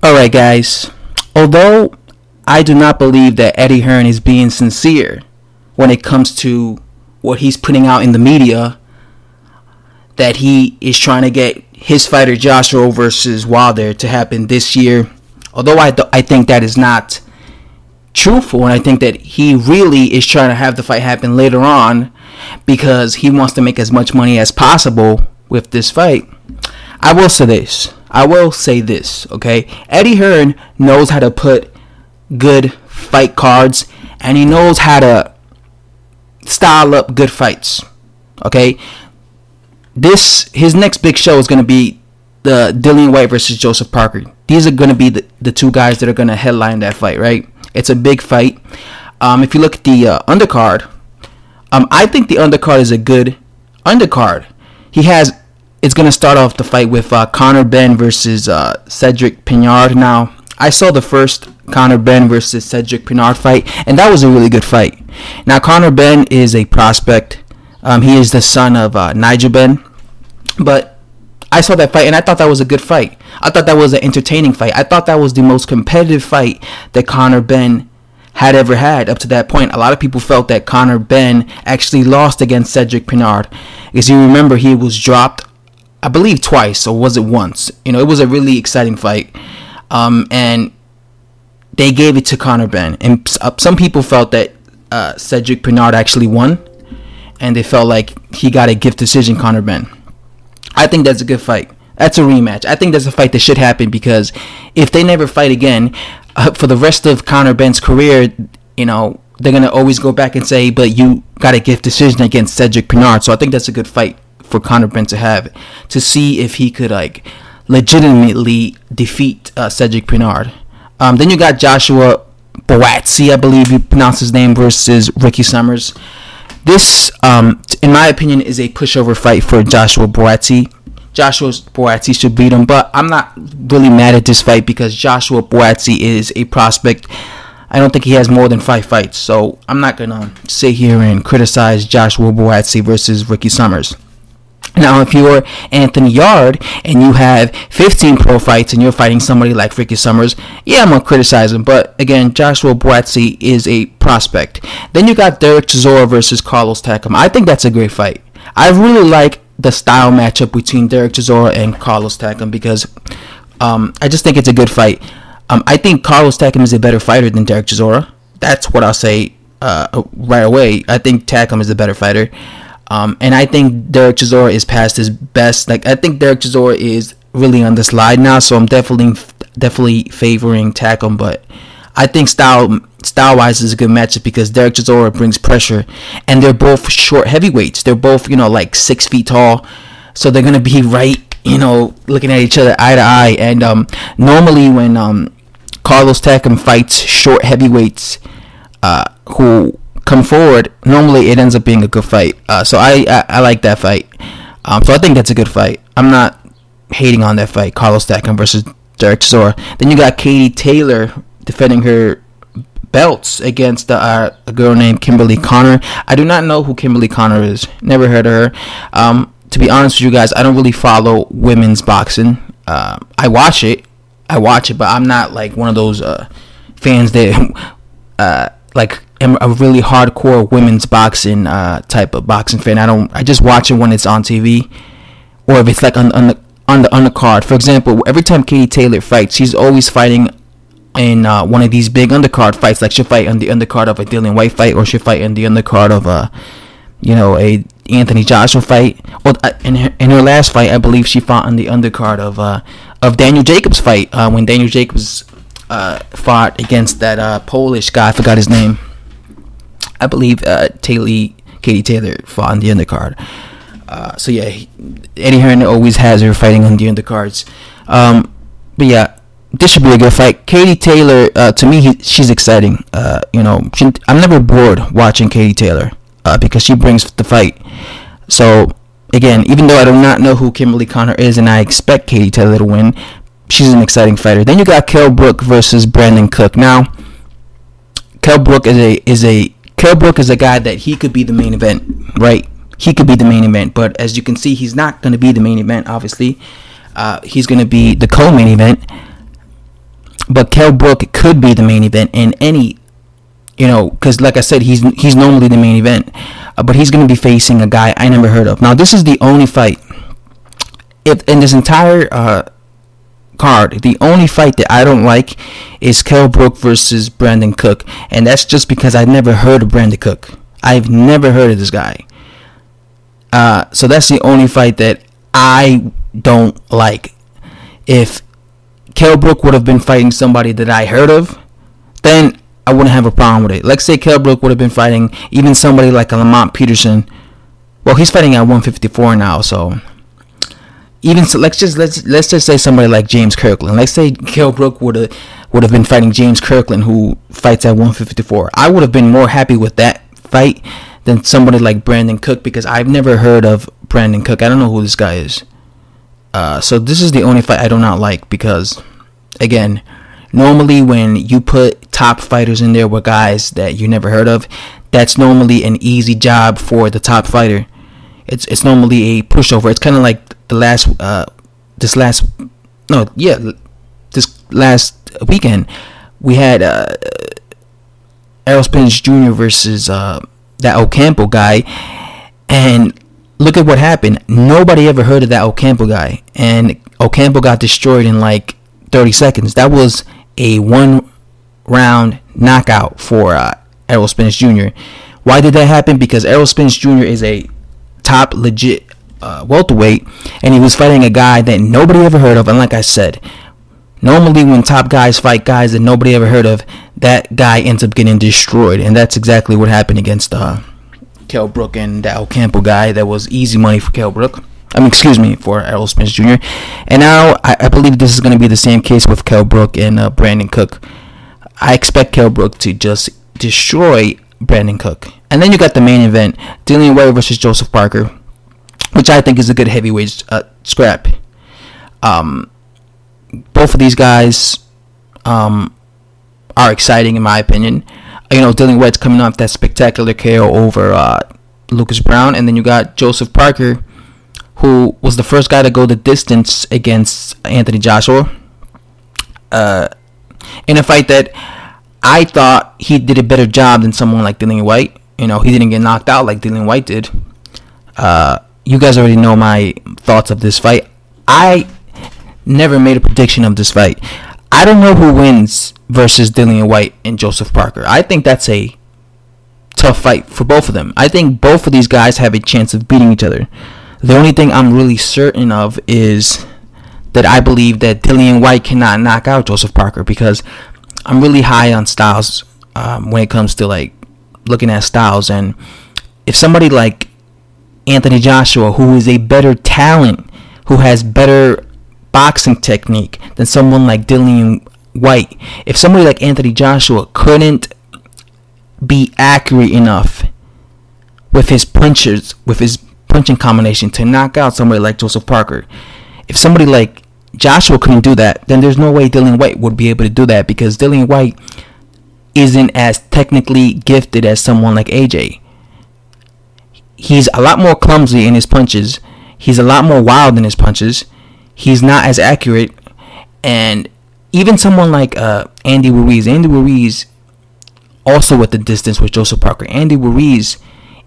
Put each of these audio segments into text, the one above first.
Alright, guys. Although I do not believe that Eddie Hearn is being sincere when it comes to what he's putting out in the media, that he is trying to get his fighter Joshua versus Wilder to happen this year. Although I think that is not truthful, and I think that he really is trying to have the fight happen later on because he wants to make as much money as possible with this fight. I will say this, okay? Eddie Hearn knows how to put good fight cards, and he knows how to style up good fights, okay? His next big show is going to be the Dillian Whyte versus Joseph Parker. These are going to be the two guys that are going to headline that fight, right? It's a big fight. If you look at the undercard, I think the undercard is a good undercard. It's going to start off the fight with Conor Benn versus Cedric Peynaud. Now, I saw the first Conor Benn versus Cedric Peynaud fight, and that was a really good fight. Now, Conor Benn is a prospect. He is the son of Nigel Benn. But I saw that fight, and I thought that was a good fight. I thought that was an entertaining fight. I thought that was the most competitive fight that Conor Benn had ever had up to that point. A lot of people felt that Conor Benn actually lost against Cedric Peynaud. As you remember, he was dropped, I believe, twice, or was it once? It was a really exciting fight. And they gave it to Conor Benn. And some people felt that Cedric Peynaud actually won, and they felt like he got a gift decision, Conor Benn. I think that's a good fight. That's a rematch. I think that's a fight that should happen, because if they never fight again, for the rest of Conor Benn's career, they're going to always go back and say, but you got a gift decision against Cedric Peynaud. So I think that's a good fight for Conor Benn to have, to see if he could legitimately defeat Cedric Peynaud. Then you got Joshua Buatsi, I believe you pronounce his name, versus Ricky Summers. This, in my opinion, is a pushover fight for Joshua Buatsi. Joshua Buatsi should beat him, but I'm not really mad at this fight because Joshua Buatsi is a prospect. I don't think he has more than 5 fights, so I'm not going to sit here and criticize Joshua Buatsi versus Ricky Summers. Now, if you're Anthony Yarde and you have 15 pro fights and you're fighting somebody like Ricky Summers, yeah, I'm going to criticize him. But again, Joshua Buatsi is a prospect. Then you got Derek Chisora versus Carlos Takam. I think that's a great fight. I really like the style matchup between Derek Chisora and Carlos Takam because I just think it's a good fight. I think Carlos Takam is a better fighter than Derek Chisora. That's what I'll say right away. I think Takam is the better fighter. And I think Derek Chisora is past his best. I think Derek Chisora is really on the slide now, so I'm definitely favoring Takam. But I think style-wise is a good matchup because Derek Chisora brings pressure, and they're both short heavyweights. They're both 6 feet tall, so they're gonna be right, looking at each other eye to eye. And normally when Carlos Takam fights short heavyweights who come forward, normally it ends up being a good fight. So I like that fight. So I think that's a good fight. I'm not hating on that fight, Carlos Takam versus Derek Chisora. Then you got Katie Taylor defending her belts against a girl named Kimberly Connor. I do not know who Kimberly Connor is. Never heard of her. To be honest with you guys, I don't really follow women's boxing. I watch it, but I'm not like one of those fans that am a really hardcore women's boxing type of boxing fan. I just watch it when it's on TV, or if it's on the undercard. For example, every time Katie Taylor fights, she's always fighting in one of these big undercard fights. Like she'll fight on the undercard of a Dillian Whyte fight, or she'll fight in the undercard of a Anthony Joshua fight. Or in her last fight, I believe she fought on the undercard of Daniel Jacobs' fight when Daniel Jacobs fought against that Polish guy. I forgot his name. I believe Katie Taylor fought on the undercard. So yeah, Eddie Hearn always has her fighting on the undercards. But yeah, this should be a good fight. Katie Taylor, to me, she's exciting. I'm never bored watching Katie Taylor because she brings the fight. So again, even though I do not know who Kimberly Connor is, and I expect Katie Taylor to win, she's an exciting fighter. Then you got Kell Brook versus Brandon Cook. Now, Kell Brook is a guy that he could be the main event, right? He could be the main event, but as you can see, he's not going to be the main event, obviously. He's going to be the co-main event. But Kell Brook could be the main event in any, because like I said, he's normally the main event, but he's going to be facing a guy I never heard of. Now, this is the only fight, if in this entire card, the only fight that I don't like is Kell Brook versus Brandon Cook, and that's just because I've never heard of Brandon Cook. I've never heard of this guy. So that's the only fight that I don't like. If Kell Brook would have been fighting somebody that I heard of, then I wouldn't have a problem with it. Let's say Kell Brook would have been fighting even somebody like a Lamont Peterson. Well, he's fighting at 154 now, so even so, let's just say somebody like James Kirkland. Let's say Kell Brook would have been fighting James Kirkland, who fights at 154. I would have been more happy with that fight than somebody like Brandon Cook, because I've never heard of Brandon Cook. I don't know who this guy is. So this is the only fight I do not like, because, again, normally when you put top fighters in there with guys that you never heard of, that's normally an easy job for the top fighter. It's normally a pushover. It's kind of like this last weekend we had Errol Spence Jr. versus that Ocampo guy, and look at what happened. Nobody ever heard of that Ocampo guy, and Ocampo got destroyed in like 30 seconds. That was a 1-round knockout for Errol Spence Jr. Why did that happen? Because Errol Spence Jr. is a top legit welterweight, and he was fighting a guy that nobody ever heard of. And like I said, normally when top guys fight guys that nobody ever heard of, that guy ends up getting destroyed, and that's exactly what happened against Kell Brook and that Ocampo guy. That was easy money for Kell Brook. For Errol Spence Jr. And now I believe this is going to be the same case with Kell Brook and Brandon Cook. I expect Kell Brook to just destroy Brandon Cook. And then you got the main event, Dillian Whyte versus Joseph Parker, which I think is a good heavyweight scrap. Both of these guys are exciting in my opinion. Dillian Whyte's coming off that spectacular KO over Lucas Brown, and then you got Joseph Parker, who was the first guy to go the distance against Anthony Joshua in a fight that I thought he did a better job than someone like Dillian Whyte. He didn't get knocked out like Dillian Whyte did. You guys already know my thoughts of this fight. I never made a prediction of this fight. I don't know who wins versus Dillian Whyte and Joseph Parker. I think that's a tough fight for both of them. I think both of these guys have a chance of beating each other. The only thing I'm really certain of is that I believe that Dillian Whyte cannot knock out Joseph Parker, because I'm really high on styles when it comes to like looking at styles. And if somebody like Anthony Joshua, who is a better talent, who has better boxing technique than someone like Dillian Whyte, if somebody like Anthony Joshua couldn't be accurate enough with his punches, with his punching combination to knock out somebody like Joseph Parker, if somebody like Joshua couldn't do that, then there's no way Dillian Whyte would be able to do that, because Dillian Whyte isn't as technically gifted as someone like AJ. He's a lot more clumsy in his punches. He's a lot more wild in his punches. He's not as accurate. And even someone like Andy Ruiz. Andy Ruiz also at the distance with Joseph Parker. Andy Ruiz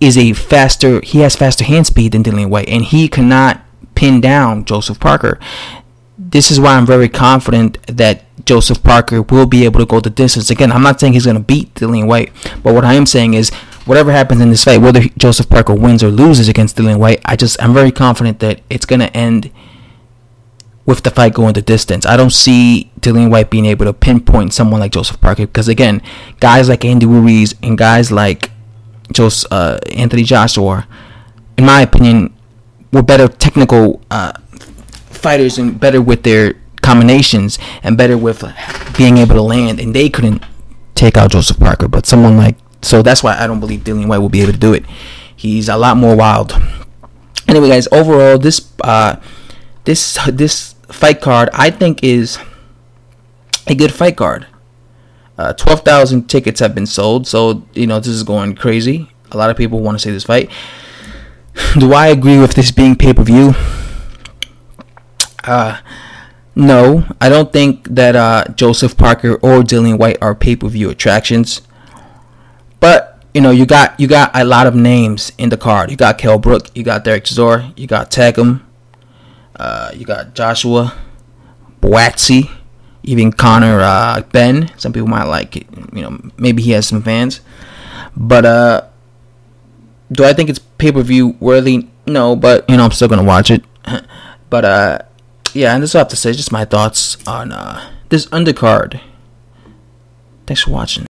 is he has faster hand speed than Dillian Whyte, and he cannot pin down Joseph Parker. This is why I'm very confident that Joseph Parker will be able to go the distance. Again, I'm not saying he's going to beat Dillian Whyte, but what I am saying is whatever happens in this fight, whether Joseph Parker wins or loses against Dillian Whyte, I'm very confident that it's going to end with the fight going the distance. I don't see Dillian Whyte being able to pinpoint someone like Joseph Parker, because again, guys like Andy Ruiz and guys like Anthony Joshua, in my opinion, were better technical fighters and better with their combinations and better with being able to land, and they couldn't take out Joseph Parker. But someone like, so that's why I don't believe Dillian Whyte will be able to do it. He's a lot more wild. Anyway, guys, overall, this fight card I think is a good fight card. 12,000 tickets have been sold, so this is going crazy. A lot of people want to see this fight. Do I agree with this being pay-per-view? No, I don't think that Joseph Parker or Dillian Whyte are pay-per-view attractions. But you got a lot of names in the card. You got Kell Brook, you got Derek Chisora, you got Tagum, you got Joshua, Boatsy, even Connor Ben. Some people might like it. Maybe he has some fans. But do I think it's pay-per-view worthy? No, but I'm still gonna watch it. But yeah, and that's all I have to say. Just my thoughts on this undercard. Thanks for watching.